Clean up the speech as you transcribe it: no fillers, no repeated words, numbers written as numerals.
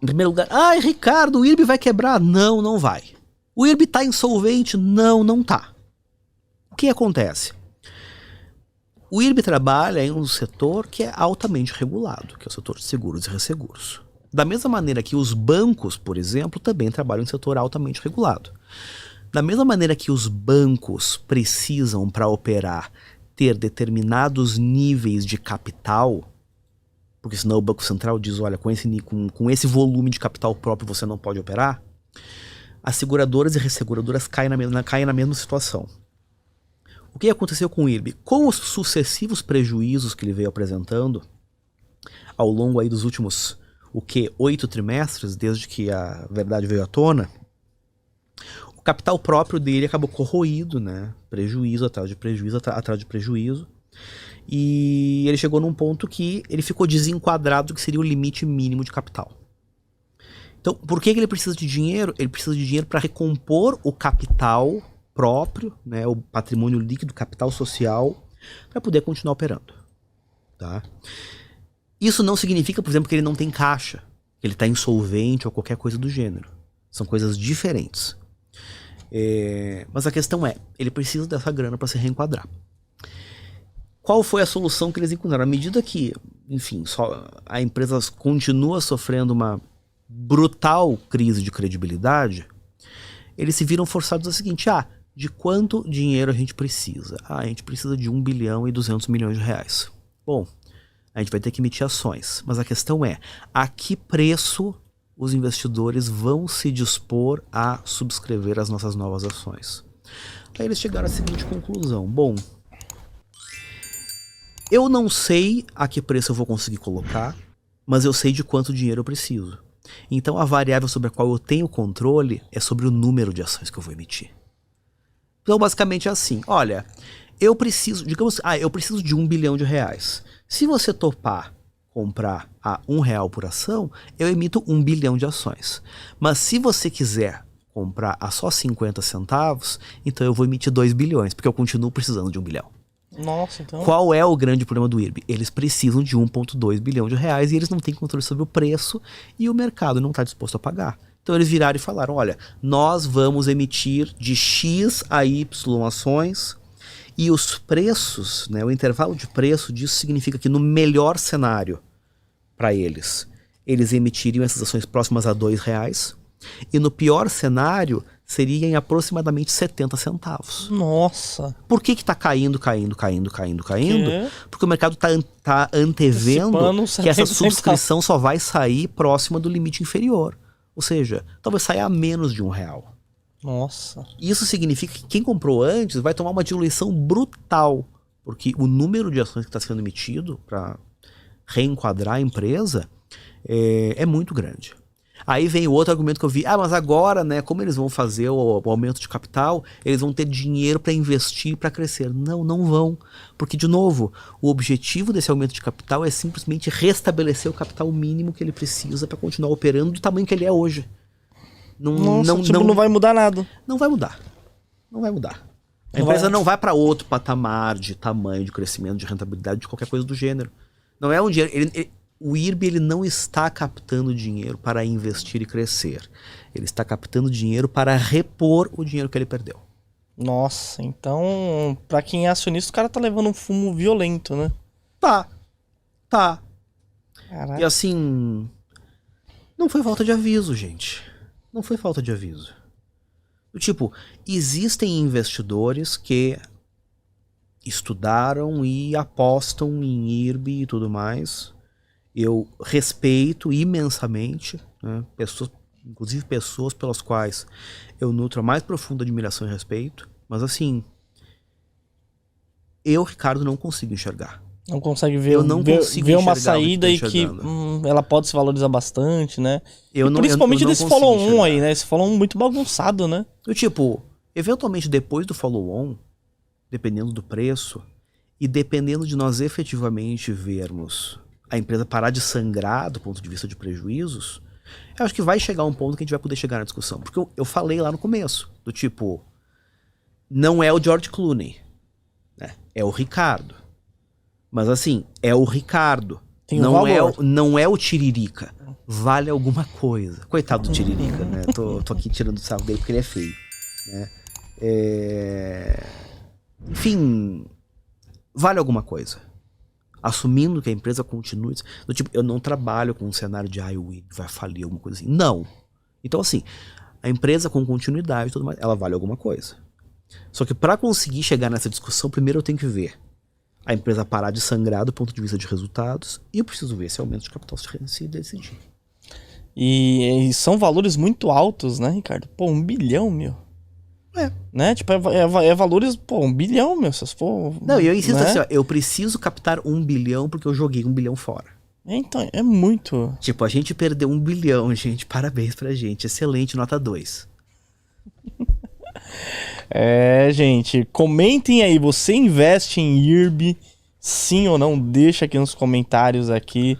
Em primeiro lugar, ai, Ricardo, o IRB vai quebrar. Não, não vai. O IRB tá insolvente. Não, não tá. O que acontece? O IRB trabalha em um setor que é altamente regulado, que é o setor de seguros e resseguros. Da mesma maneira que os bancos, por exemplo, também trabalham em um setor altamente regulado. Da mesma maneira que os bancos precisam, para operar, ter determinados níveis de capital, porque senão o Banco Central diz, olha, com esse volume de capital próprio você não pode operar, as seguradoras e resseguradoras caem na mesma situação. O que aconteceu com o IRB? Com os sucessivos prejuízos que ele veio apresentando ao longo aí dos últimos, 8 trimestres, desde que a verdade veio à tona, o capital próprio dele acabou corroído, né? Prejuízo atrás de prejuízo, atrás de prejuízo. E ele chegou num ponto que ele ficou desenquadrado do que seria o limite mínimo de capital. Então, por que ele precisa de dinheiro? Ele precisa de dinheiro para recompor o capital próprio, né, o patrimônio líquido, capital social, para poder continuar operando. Tá? Isso não significa, por exemplo, que ele não tem caixa, que ele está insolvente ou qualquer coisa do gênero. São coisas diferentes. Mas a questão é, ele precisa dessa grana para se reenquadrar. Qual foi a solução que eles encontraram? À medida que, enfim, a empresa continua sofrendo uma brutal crise de credibilidade, eles se viram forçados ao seguinte, de quanto dinheiro a gente precisa? A gente precisa de 1 bilhão e 200 milhões de reais. Bom, a gente vai ter que emitir ações, mas a questão é, a que preço os investidores vão se dispor a subscrever as nossas novas ações? Aí eles chegaram à seguinte conclusão, bom, eu não sei a que preço eu vou conseguir colocar, mas eu sei de quanto dinheiro eu preciso. Então a variável sobre a qual eu tenho controle é sobre o número de ações que eu vou emitir. Então basicamente é assim, olha, eu preciso, digamos, eu preciso de 1 bilhão de reais. Se você topar comprar a R$1 por ação, eu emito 1 bilhão de ações. Mas se você quiser comprar a só 50 centavos, então eu vou emitir 2 bilhões, porque eu continuo precisando de 1 bilhão. Nossa, então... Qual é o grande problema do IRB? Eles precisam de 1,2 bilhão de reais e eles não têm controle sobre o preço e o mercado não está disposto a pagar. Então eles viraram e falaram, olha, nós vamos emitir de X a Y ações e os preços, né, o intervalo de preço disso significa que no melhor cenário para eles emitiriam essas ações próximas a R$2 e no pior cenário seria em aproximadamente 70 centavos. Nossa! Por que está caindo? Porque o mercado está antevendo que essa subscrição só vai sair próxima do limite inferior. Ou seja, talvez saia a menos de R$1. Nossa! Isso significa que quem comprou antes vai tomar uma diluição brutal, porque o número de ações que está sendo emitido para reenquadrar a empresa é muito grande. Aí vem o outro argumento que eu vi, mas agora, né, como eles vão fazer o aumento de capital, eles vão ter dinheiro para investir, para crescer. Não, não vão, porque, de novo, o objetivo desse aumento de capital é simplesmente restabelecer o capital mínimo que ele precisa para continuar operando do tamanho que ele é hoje. Não vai mudar nada. Não vai mudar. A empresa não vai para outro patamar de tamanho, de crescimento, de rentabilidade, de qualquer coisa do gênero. Não é um dinheiro... O IRB ele não está captando dinheiro para investir e crescer. Ele está captando dinheiro para repor o dinheiro que ele perdeu. Nossa, então, para quem é acionista, o cara tá levando um fumo violento, né? Tá. Caraca. E assim, não foi falta de aviso, gente. Não foi falta de aviso. Tipo, existem investidores que estudaram e apostam em IRB e tudo mais. Eu respeito imensamente, né, inclusive pessoas pelas quais eu nutro a mais profunda admiração e respeito, mas assim, eu, Ricardo, não consigo enxergar. Não consegue ver, eu não consigo ver uma saída e que ela pode se valorizar bastante, né? Principalmente desse follow-on aí, né? Esse follow-on muito bagunçado, né? Eventualmente depois do follow-on, dependendo do preço e dependendo de nós efetivamente vermos a empresa parar de sangrar do ponto de vista de prejuízos, eu acho que vai chegar um ponto que a gente vai poder chegar na discussão. Porque eu falei lá no começo, do tipo, não é o George Clooney, né? É o Ricardo. Mas assim, é o Ricardo. Não é o Tiririca. vale alguma coisa. Coitado do Tiririca, né? Tô aqui tirando o sarro dele porque ele é feio, né? Enfim, vale alguma coisa. Assumindo que a empresa continue... Do tipo, eu não trabalho com um cenário de o IRB vai falir, alguma coisa assim. Não. Então, assim, a empresa com continuidade e tudo mais, ela vale alguma coisa. Só que para conseguir chegar nessa discussão, primeiro eu tenho que ver a empresa parar de sangrar do ponto de vista de resultados e eu preciso ver esse aumento de capital se decidir. E são valores muito altos, né, Ricardo? Pô, 1 bilhão, meu. Né? Tipo, é valores, pô, 1 bilhão, meu. Se for, não, eu insisto, né? assim, ó, eu preciso captar 1 bilhão porque eu joguei 1 bilhão fora. Então, é muito. Tipo, a gente perdeu 1 bilhão, gente. Parabéns pra gente. Excelente, nota 2. Gente, comentem aí, você investe em IRB, sim ou não? Deixa aqui nos comentários aqui.